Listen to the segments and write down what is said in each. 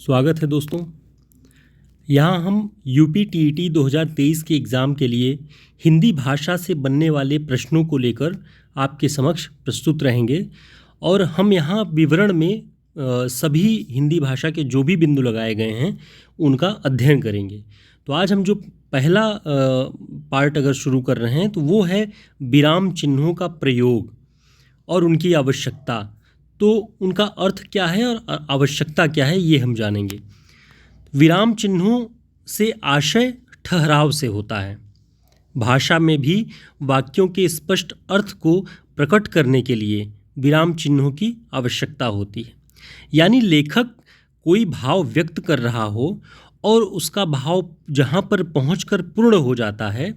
स्वागत है दोस्तों। यहाँ हम यूपी टीईटी 2023 के एग्ज़ाम के लिए हिंदी भाषा से बनने वाले प्रश्नों को लेकर आपके समक्ष प्रस्तुत रहेंगे और हम यहाँ विवरण में सभी हिंदी भाषा के जो भी बिंदु लगाए गए हैं उनका अध्ययन करेंगे। तो आज हम जो पहला पार्ट अगर शुरू कर रहे हैं तो वो है विराम चिन्हों का प्रयोग और उनकी आवश्यकता। तो उनका अर्थ क्या है और आवश्यकता क्या है ये हम जानेंगे। विराम चिन्हों से आशय ठहराव से होता है। भाषा में भी वाक्यों के स्पष्ट अर्थ को प्रकट करने के लिए विराम चिन्हों की आवश्यकता होती है। यानी लेखक कोई भाव व्यक्त कर रहा हो और उसका भाव जहाँ पर पहुँचकर पूर्ण हो जाता है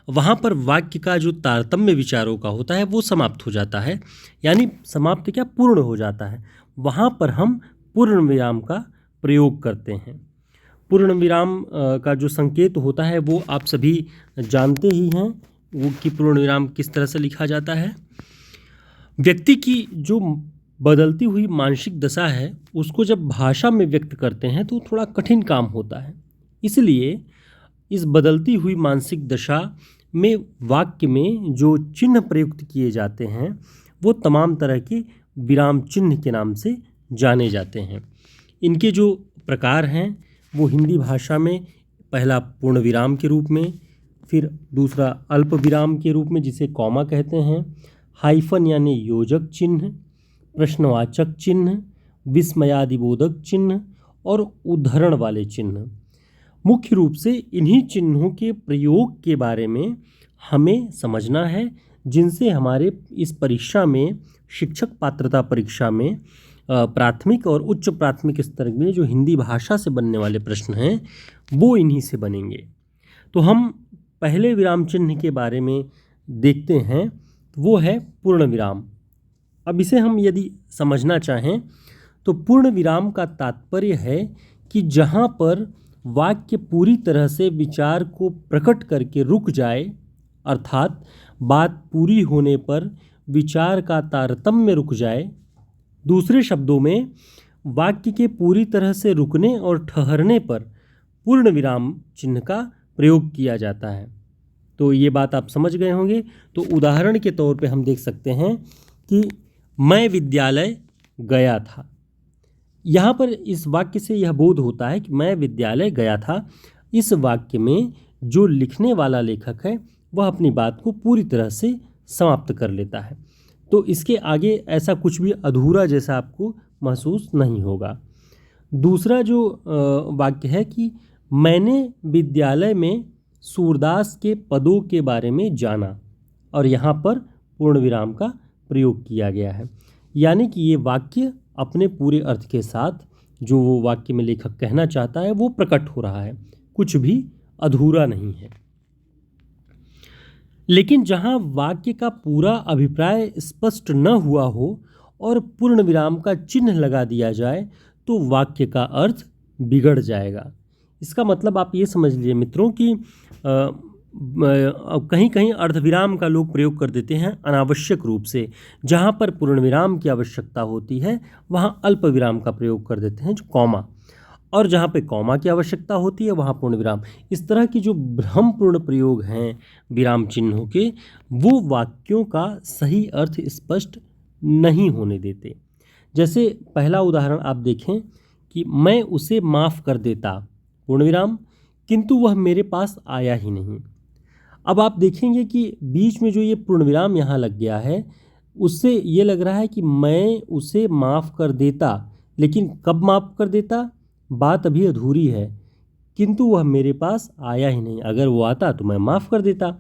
वहाँ पर वाक्य का जो तारतम्य विचारों का होता है वो समाप्त हो जाता है। यानी समाप्त क्या, पूर्ण हो जाता है। वहाँ पर हम पूर्ण विराम का प्रयोग करते हैं। पूर्ण विराम का जो संकेत होता है वो आप सभी जानते ही हैं वो कि पूर्ण विराम किस तरह से लिखा जाता है। व्यक्ति की जो बदलती हुई मानसिक दशा है उसको जब भाषा में व्यक्त करते हैं तो थोड़ा कठिन काम होता है। इसलिए इस बदलती हुई मानसिक दशा में वाक्य में जो चिन्ह प्रयुक्त किए जाते हैं वो तमाम तरह के विराम चिन्ह के नाम से जाने जाते हैं। इनके जो प्रकार हैं वो हिंदी भाषा में पहला पूर्ण विराम के रूप में, फिर दूसरा अल्प विराम के रूप में जिसे कॉमा कहते हैं, हाइफन यानी योजक चिन्ह, प्रश्नवाचक चिन्ह, विस्मयादिबोधक चिन्ह और उद्धरण वाले चिन्ह। मुख्य रूप से इन्हीं चिन्हों के प्रयोग के बारे में हमें समझना है जिनसे हमारे इस परीक्षा में, शिक्षक पात्रता परीक्षा में प्राथमिक और उच्च प्राथमिक स्तर में जो हिंदी भाषा से बनने वाले प्रश्न हैं वो इन्हीं से बनेंगे। तो हम पहले विराम चिन्ह के बारे में देखते हैं, वो है पूर्ण विराम। अब इसे हम यदि समझना चाहें तो पूर्ण विराम का तात्पर्य है कि जहाँ पर वाक्य पूरी तरह से विचार को प्रकट करके रुक जाए, अर्थात बात पूरी होने पर विचार का तारतम्य रुक जाए। दूसरे शब्दों में वाक्य के पूरी तरह से रुकने और ठहरने पर पूर्ण विराम चिन्ह का प्रयोग किया जाता है। तो ये बात आप समझ गए होंगे। तो उदाहरण के तौर पे हम देख सकते हैं कि मैं विद्यालय गया था। यहाँ पर इस वाक्य से यह बोध होता है कि मैं विद्यालय गया था। इस वाक्य में जो लिखने वाला लेखक है वह अपनी बात को पूरी तरह से समाप्त कर लेता है। तो इसके आगे ऐसा कुछ भी अधूरा जैसा आपको महसूस नहीं होगा। दूसरा जो वाक्य है कि मैंने विद्यालय में सूरदास के पदों के बारे में जाना, और यहाँ पर पूर्ण विराम का प्रयोग किया गया है। यानी कि ये वाक्य अपने पूरे अर्थ के साथ जो वो वाक्य में लेखक कहना चाहता है वो प्रकट हो रहा है, कुछ भी अधूरा नहीं है। लेकिन जहाँ वाक्य का पूरा अभिप्राय स्पष्ट न हुआ हो और पूर्ण विराम का चिन्ह लगा दिया जाए तो वाक्य का अर्थ बिगड़ जाएगा। इसका मतलब आप ये समझ लीजिए मित्रों कि कहीं कहीं अर्धविराम का लोग प्रयोग कर देते हैं अनावश्यक रूप से। जहाँ पर पूर्ण विराम की आवश्यकता होती है वहाँ अल्प विराम का प्रयोग कर देते हैं, जो कॉमा, और जहाँ पे कॉमा की आवश्यकता होती है वहाँ पूर्ण विराम। इस तरह की जो भ्रमपूर्ण प्रयोग हैं विराम चिन्हों के वो वाक्यों का सही अर्थ स्पष्ट नहीं होने देते। जैसे पहला उदाहरण आप देखें कि मैं उसे माफ़ कर देता, पूर्ण विराम, किंतु वह मेरे पास आया ही नहीं। अब आप देखेंगे कि बीच में जो ये पूर्ण विराम यहाँ लग गया है उससे ये लग रहा है कि मैं उसे माफ़ कर देता, लेकिन कब माफ़ कर देता, बात अभी अधूरी है, किंतु वह मेरे पास आया ही नहीं। अगर वो आता तो मैं माफ़ कर देता।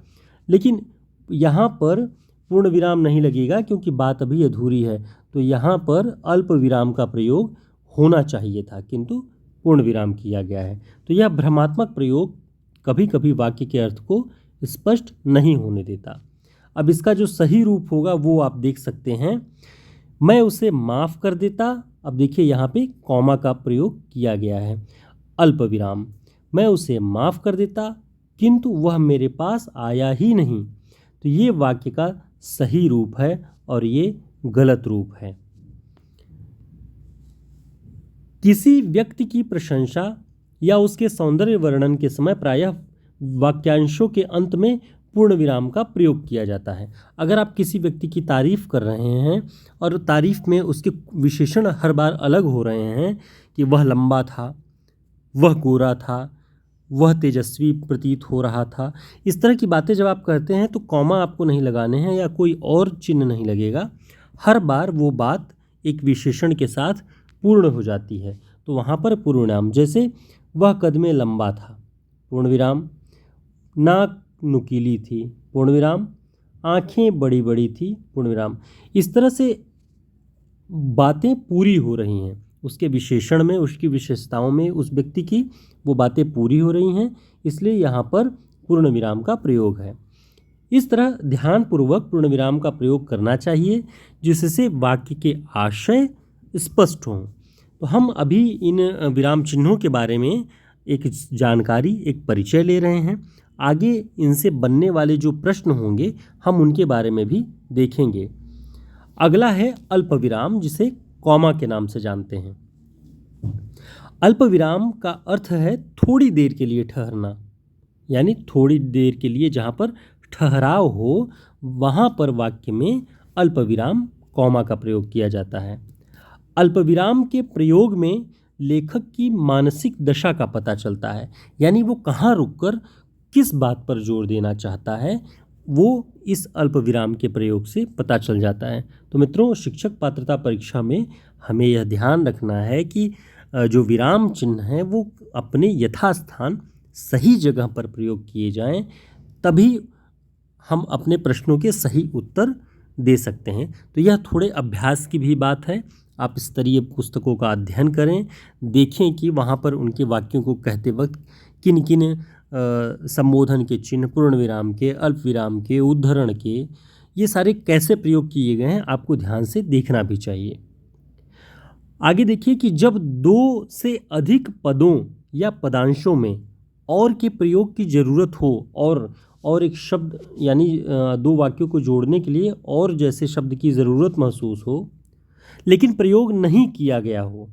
लेकिन यहाँ पर पूर्ण विराम नहीं लगेगा क्योंकि बात अभी अधूरी है। तो यहाँ पर अल्प विराम का प्रयोग होना चाहिए था किंतु पूर्ण विराम किया गया है। तो यह भ्रमात्मक प्रयोग कभी कभी वाक्य के अर्थ को स्पष्ट नहीं होने देता। अब इसका जो सही रूप होगा वो आप देख सकते हैं, मैं उसे माफ़ कर देता। अब देखिए यहाँ पे कॉमा का प्रयोग किया गया है, अल्प विराम, मैं उसे माफ़ कर देता किंतु वह मेरे पास आया ही नहीं। तो ये वाक्य का सही रूप है और ये गलत रूप है। किसी व्यक्ति की प्रशंसा या उसके सौंदर्य वर्णन के समय प्रायः वाक्यांशों के अंत में पूर्ण विराम का प्रयोग किया जाता है। अगर आप किसी व्यक्ति की तारीफ कर रहे हैं और तारीफ में उसके विशेषण हर बार अलग हो रहे हैं कि वह लंबा था, वह गोरा था, वह तेजस्वी प्रतीत हो रहा था, इस तरह की बातें जब आप कहते हैं तो कॉमा आपको नहीं लगाने हैं या कोई और चिन्ह नहीं लगेगा। हर बार वो बात एक विशेषण के साथ पूर्ण हो जाती है, तो वहाँ पर पूर्ण विराम। जैसे वह कद में लंबा था, पूर्ण विराम। नाक नुकीली थी, पूर्ण विराम। आँखें बड़ी बड़ी थी, पूर्ण विराम। इस तरह से बातें पूरी हो रही हैं, उसके विशेषण में, उसकी विशेषताओं में, उस व्यक्ति की वो बातें पूरी हो रही हैं, इसलिए यहाँ पर पूर्ण विराम का प्रयोग है। इस तरह ध्यानपूर्वक पूर्ण विराम का प्रयोग करना चाहिए जिससे वाक्य के आशय स्पष्ट हों। तो हम अभी इन विराम चिन्हों के बारे में एक जानकारी, एक परिचय ले रहे हैं। आगे इनसे बनने वाले जो प्रश्न होंगे हम उनके बारे में भी देखेंगे। अगला है अल्पविराम, जिसे कॉमा के नाम से जानते हैं। अल्पविराम का अर्थ है थोड़ी देर के लिए ठहरना, यानी थोड़ी देर के लिए जहाँ पर ठहराव हो वहाँ पर वाक्य में अल्पविराम कॉमा का प्रयोग किया जाता है। अल्पविराम के प्रयोग में लेखक की मानसिक दशा का पता चलता है, यानी वो कहाँ रुककर किस बात पर जोर देना चाहता है, वो इस अल्पविराम के प्रयोग से पता चल जाता है। तो मित्रों, शिक्षक पात्रता परीक्षा में हमें यह ध्यान रखना है कि जो विराम चिन्ह हैं वो अपने यथास्थान सही जगह पर प्रयोग किए जाएं, तभी हम अपने प्रश्नों के सही उत्तर दे सकते हैं। तो यह थोड़े अभ्यास की भी बात है। आप स्तरीय पुस्तकों का अध्ययन करें, देखें कि वहाँ पर उनके वाक्यों को कहते वक्त किन किन संबोधन के चिन्ह, पूर्ण विराम के, अल्प विराम के, उद्धरण के, ये सारे कैसे प्रयोग किए गए हैं आपको ध्यान से देखना भी चाहिए। आगे देखिए कि जब दो से अधिक पदों या पदांशों में और के प्रयोग की ज़रूरत हो और एक शब्द यानी दो वाक्यों को जोड़ने के लिए और जैसे शब्द की ज़रूरत महसूस हो लेकिन प्रयोग नहीं किया गया हो,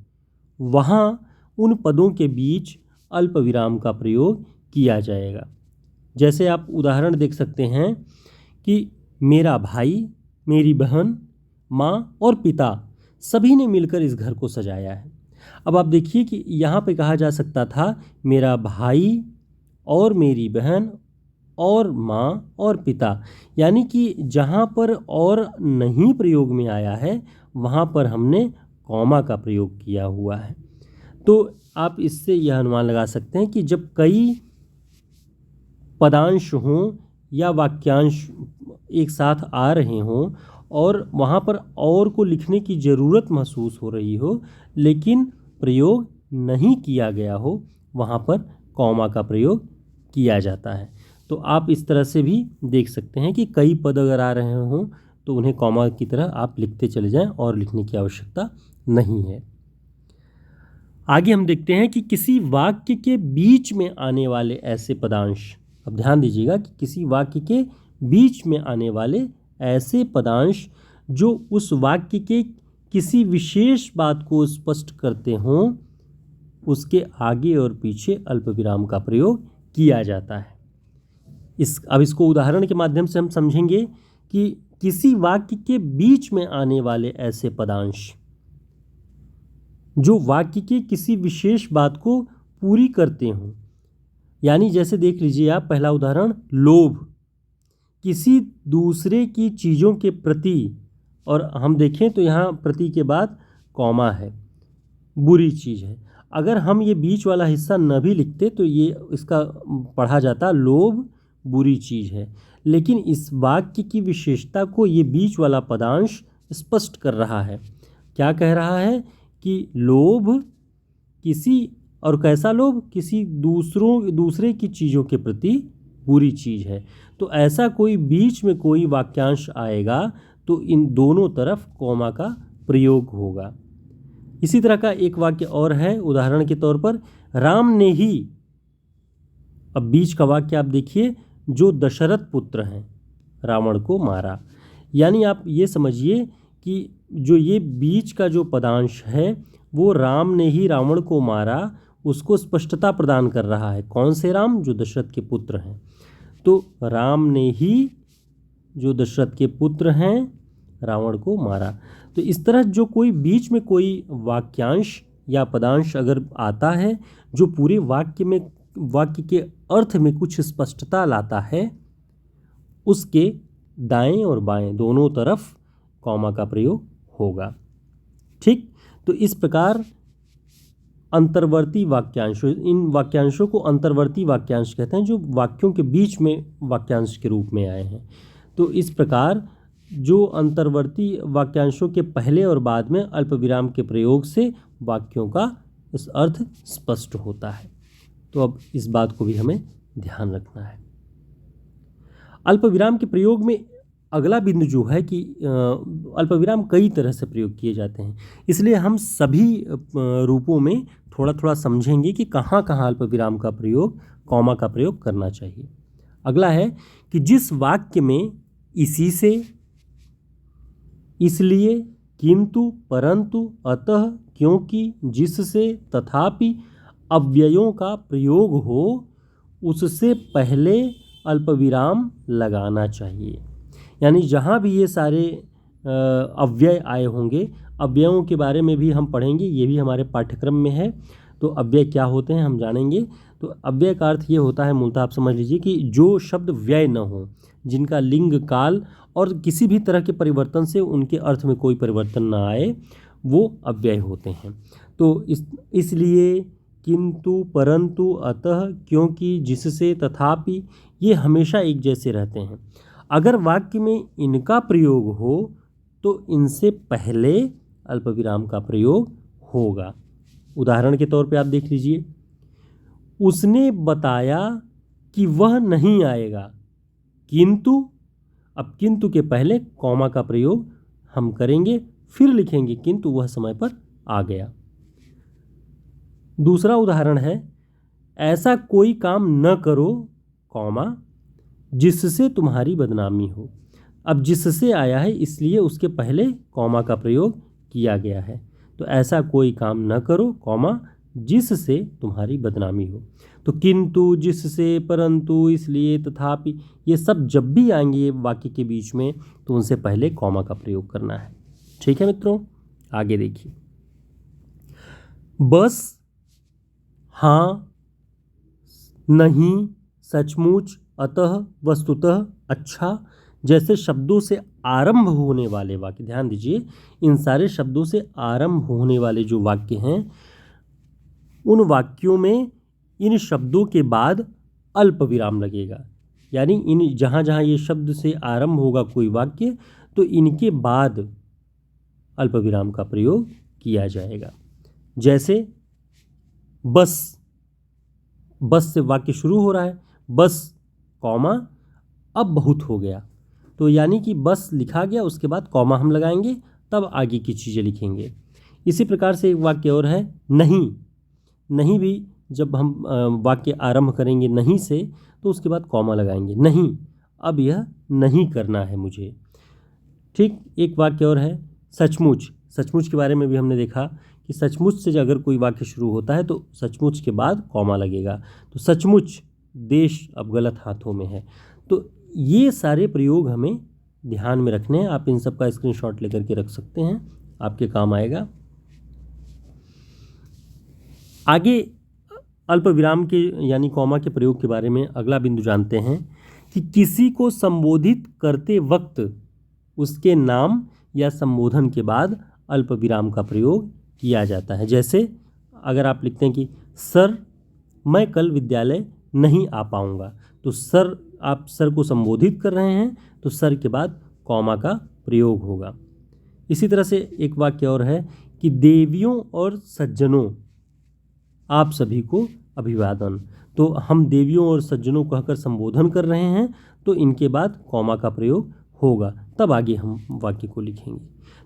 वहाँ उन पदों के बीच अल्प विराम का प्रयोग किया जाएगा। जैसे आप उदाहरण देख सकते हैं कि मेरा भाई, मेरी बहन, माँ और पिता सभी ने मिलकर इस घर को सजाया है। अब आप देखिए कि यहाँ पे कहा जा सकता था मेरा भाई और मेरी बहन और माँ और पिता, यानी कि जहाँ पर और नहीं प्रयोग में आया है वहाँ पर हमने कॉमा का प्रयोग किया हुआ है। तो आप इससे यह अनुमान लगा सकते हैं कि जब कई पदांश हों या वाक्यांश एक साथ आ रहे हों और वहाँ पर और को लिखने की ज़रूरत महसूस हो रही हो लेकिन प्रयोग नहीं किया गया हो, वहाँ पर कॉमा का प्रयोग किया जाता है। तो आप इस तरह से भी देख सकते हैं कि कई पद अगर आ रहे हों तो उन्हें कॉमा की तरह आप लिखते चले जाएं और लिखने की आवश्यकता नहीं है। आगे हम देखते हैं कि किसी वाक्य के बीच में आने वाले ऐसे पदांश, अब ध्यान दीजिएगा कि किसी वाक्य के बीच में आने वाले ऐसे पदांश जो उस वाक्य के किसी विशेष बात को स्पष्ट करते हों, उसके आगे और पीछे अल्पविराम का प्रयोग किया जाता है। अब इसको उदाहरण के माध्यम से हम समझेंगे कि किसी वाक्य के बीच में आने वाले ऐसे पदांश जो वाक्य के किसी विशेष बात को पूरी करते हों, यानी जैसे देख लीजिए आप पहला उदाहरण, लोभ, किसी दूसरे की चीज़ों के प्रति, और हम देखें तो यहाँ प्रति के बाद कॉमा है, बुरी चीज़ है। अगर हम ये बीच वाला हिस्सा न भी लिखते तो ये इसका पढ़ा जाता लोभ बुरी चीज़ है, लेकिन इस वाक्य की विशेषता को ये बीच वाला पदांश स्पष्ट कर रहा है। क्या कह रहा है कि लोभ किसी, और कैसा लोभ, किसी दूसरे की चीज़ों के प्रति बुरी चीज़ है। तो ऐसा कोई बीच में कोई वाक्यांश आएगा तो इन दोनों तरफ कॉमा का प्रयोग होगा। इसी तरह का एक वाक्य और है, उदाहरण के तौर पर, राम ने ही, अब बीच का वाक्य आप देखिए, जो दशरथ पुत्र हैं रावण को मारा। यानी आप ये समझिए कि जो ये बीच का जो पदांश है वो राम ने ही रावण को मारा उसको स्पष्टता प्रदान कर रहा है। कौन से राम? जो दशरथ के पुत्र हैं। तो राम ने ही जो दशरथ के पुत्र हैं रावण को मारा। तो इस तरह जो कोई बीच में कोई वाक्यांश या पदांश अगर आता है जो पूरे वाक्य के अर्थ में कुछ स्पष्टता लाता है, उसके दाएं और बाएं दोनों तरफ कॉमा का प्रयोग होगा। ठीक, तो इस प्रकार अंतर्वर्ती वाक्यांश, इन वाक्यांशों को अंतर्वर्ती वाक्यांश कहते हैं जो वाक्यों के बीच में वाक्यांश के रूप में आए हैं। तो इस प्रकार जो अंतर्वर्ती वाक्यांशों के पहले और बाद में अल्पविराम के प्रयोग से वाक्यों का इस अर्थ स्पष्ट होता है। तो अब इस बात को भी हमें ध्यान रखना है। अल्पविराम के प्रयोग में अगला बिंदु जो है कि अल्पविराम कई तरह से प्रयोग किए जाते हैं, इसलिए हम सभी रूपों में थोड़ा थोड़ा समझेंगे कि कहाँ कहाँ अल्पविराम का प्रयोग, कॉमा का प्रयोग करना चाहिए। अगला है कि जिस वाक्य में इसी से, इसलिए, किंतु, परंतु, अतः, क्योंकि, जिससे, तथापि अव्ययों का प्रयोग हो उससे पहले अल्पविराम लगाना चाहिए। यानी जहाँ भी ये सारे अव्यय आए होंगे, अव्ययों के बारे में भी हम पढ़ेंगे, ये भी हमारे पाठ्यक्रम में है। तो अव्यय क्या होते हैं हम जानेंगे। तो अव्यय का अर्थ ये होता है, मूलतः आप समझ लीजिए कि जो शब्द व्यय न हो, जिनका लिंग, काल और किसी भी तरह के परिवर्तन से उनके अर्थ में कोई परिवर्तन न आए, वो अव्यय होते हैं। तो इसलिए, किंतु, परंतु, अतः, क्योंकि, जिससे, तथापि, ये हमेशा एक जैसे रहते हैं। अगर वाक्य में इनका प्रयोग हो तो इनसे पहले अल्पविराम का प्रयोग होगा। उदाहरण के तौर पे आप देख लीजिए, उसने बताया कि वह नहीं आएगा, किंतु, अब किंतु के पहले कॉमा का प्रयोग हम करेंगे, फिर लिखेंगे किंतु वह समय पर आ गया। दूसरा उदाहरण है, ऐसा कोई काम न करो, कॉमा, जिससे तुम्हारी बदनामी हो। अब जिससे आया है इसलिए उसके पहले कॉमा का प्रयोग किया गया है। तो ऐसा कोई काम न करो, कॉमा, जिससे तुम्हारी बदनामी हो। तो किंतु, जिससे, परंतु, इसलिए, तथापि, ये सब जब भी आएंगे वाक्य के बीच में तो उनसे पहले कॉमा का प्रयोग करना है। ठीक है मित्रों, आगे देखिए। बस, हाँ, नहीं, सचमुच, अतः, वस्तुतः, अच्छा जैसे शब्दों से आरंभ होने वाले वाक्य, ध्यान दीजिए, इन सारे शब्दों से आरंभ होने वाले जो वाक्य हैं, उन वाक्यों में इन शब्दों के बाद अल्प विराम लगेगा। यानी इन जहाँ जहाँ ये शब्द से आरंभ होगा कोई वाक्य, तो इनके बाद अल्प विराम का प्रयोग किया जाएगा। जैसे बस, बस से वाक्य शुरू हो रहा है, बस, कॉमा, अब बहुत हो गया। तो यानी कि बस लिखा गया, उसके बाद कॉमा हम लगाएंगे, तब आगे की चीज़ें लिखेंगे। इसी प्रकार से एक वाक्य और है, नहीं। नहीं भी जब हम वाक्य आरंभ करेंगे नहीं से, तो उसके बाद कॉमा लगाएंगे, नहीं, अब यह नहीं करना है मुझे। ठीक, एक वाक्य और है, सचमुच। सचमुच के बारे में भी हमने देखा कि सचमुच से अगर कोई वाक्य शुरू होता है तो सचमुच के बाद कॉमा लगेगा। तो सचमुच, देश अब गलत हाथों में है। तो ये सारे प्रयोग हमें ध्यान में रखने हैं। आप इन सब का स्क्रीनशॉट लेकर के रख सकते हैं, आपके काम आएगा। आगे अल्प विराम के यानी कॉमा के प्रयोग के बारे में अगला बिंदु जानते हैं कि किसी को संबोधित करते वक्त उसके नाम या संबोधन के बाद अल्प विराम का प्रयोग किया जाता है। जैसे अगर आप लिखते हैं कि सर, मैं कल विद्यालय नहीं आ पाऊंगा, तो सर, आप सर को संबोधित कर रहे हैं तो सर के बाद कॉमा का प्रयोग होगा। इसी तरह से एक वाक्य और है कि देवियों और सज्जनों, आप सभी को अभिवादन। तो हम देवियों और सज्जनों कहकर संबोधन कर रहे हैं तो इनके बाद कॉमा का प्रयोग होगा, तब आगे हम वाक्य को लिखेंगे।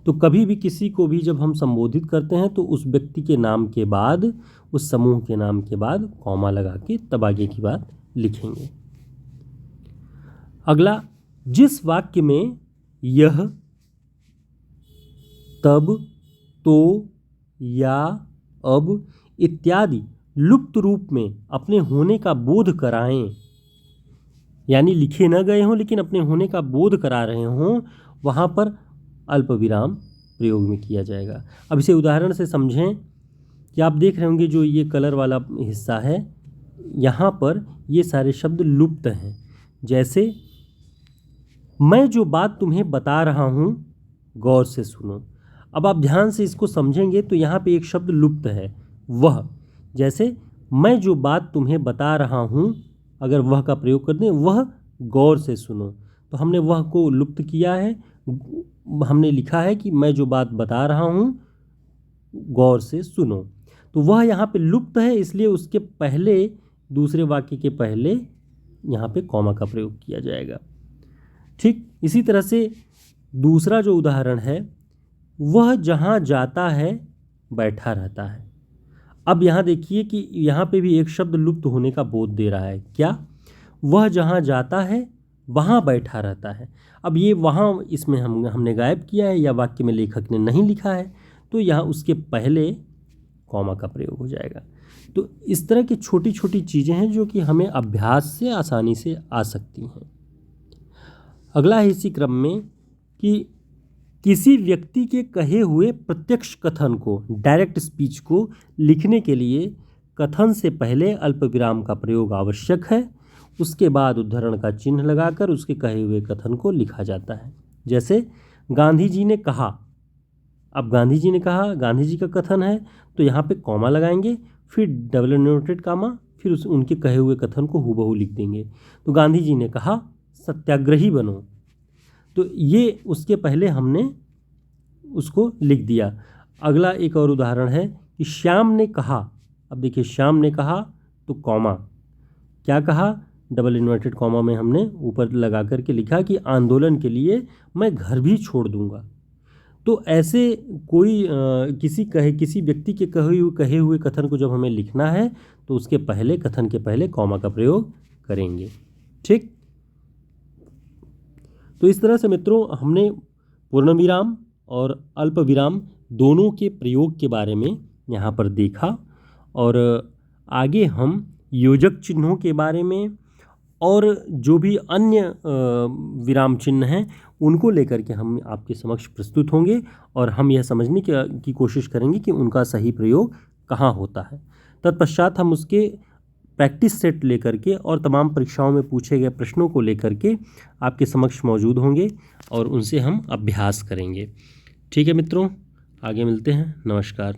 तो कभी भी किसी को भी जब हम संबोधित करते हैं तो उस व्यक्ति के नाम के बाद, उस समूह के नाम के बाद कॉमा लगा के तब आगे की बात लिखेंगे। अगला, जिस वाक्य में यह, तब, तो, या, अब इत्यादि लुप्त रूप में अपने होने का बोध कराएं, यानी लिखे न गए हों लेकिन अपने होने का बोध करा रहे हों, वहाँ पर अल्प विराम प्रयोग में किया जाएगा। अब इसे उदाहरण से समझें कि आप देख रहे होंगे जो ये कलर वाला हिस्सा है, यहाँ पर ये सारे शब्द लुप्त हैं। जैसे मैं जो बात तुम्हें बता रहा हूँ गौर से सुनो। अब आप ध्यान से इसको समझेंगे तो यहाँ पे एक शब्द लुप्त है, वह। जैसे मैं जो बात तुम्हें बता रहा हूँ, अगर वह का प्रयोग कर दें, वह गौर से सुनो, तो हमने वह को लुप्त किया है। हमने लिखा है कि मैं जो बात बता रहा हूँ गौर से सुनो, तो वह यहाँ पे लुप्त है, इसलिए उसके पहले, दूसरे वाक्य के पहले यहाँ पे कॉमा का प्रयोग किया जाएगा। ठीक इसी तरह से दूसरा जो उदाहरण है, वह जहाँ जाता है बैठा रहता है। अब यहाँ देखिए कि यहाँ पे भी एक शब्द लुप्त होने का बोध दे रहा है। क्या? वह जहाँ जाता है वहाँ बैठा रहता है। अब ये वहाँ इसमें हमने गायब किया है या वाक्य में लेखक ने नहीं लिखा है, तो यहाँ उसके पहले कॉमा का प्रयोग हो जाएगा। तो इस तरह की छोटी छोटी चीज़ें हैं जो कि हमें अभ्यास से आसानी से आ सकती हैं। अगला है इसी क्रम में कि किसी व्यक्ति के कहे हुए प्रत्यक्ष कथन को, डायरेक्ट स्पीच को लिखने के लिए कथन से पहले अल्पविराम का प्रयोग आवश्यक है। उसके बाद उद्धरण का चिन्ह लगाकर उसके कहे हुए कथन को लिखा जाता है। जैसे गांधी जी ने कहा, अब गांधी जी ने कहा, गांधी जी का कथन है, तो यहाँ पे कॉमा लगाएंगे, फिर डबल इन्वर्टेड कॉमा, फिर उनके कहे हुए कथन को हूबहू लिख देंगे। तो गांधी जी ने कहा सत्याग्रही बनो, तो ये उसके पहले हमने उसको लिख दिया। अगला एक और उदाहरण है कि श्याम ने कहा, अब देखिए श्याम ने कहा तो कॉमा, क्या कहा, डबल इन्वर्टेड कॉमा में हमने ऊपर लगा करके लिखा कि आंदोलन के लिए मैं घर भी छोड़ दूंगा। तो ऐसे कोई किसी व्यक्ति के कहे हुए कथन को जब हमें लिखना है तो उसके पहले, कथन के पहले कॉमा का प्रयोग करेंगे। ठीक, तो इस तरह से मित्रों हमने पूर्ण विराम और अल्प विराम दोनों के प्रयोग के बारे में यहाँ पर देखा, और आगे हम योजक चिन्हों के बारे में और जो भी अन्य विराम चिन्ह हैं उनको लेकर के हम आपके समक्ष प्रस्तुत होंगे, और हम यह समझने की कोशिश करेंगे कि उनका सही प्रयोग कहाँ होता है। तत्पश्चात हम उसके प्रैक्टिस सेट लेकर के और तमाम परीक्षाओं में पूछे गए प्रश्नों को लेकर के आपके समक्ष मौजूद होंगे और उनसे हम अभ्यास करेंगे। ठीक है मित्रों, आगे मिलते हैं। नमस्कार।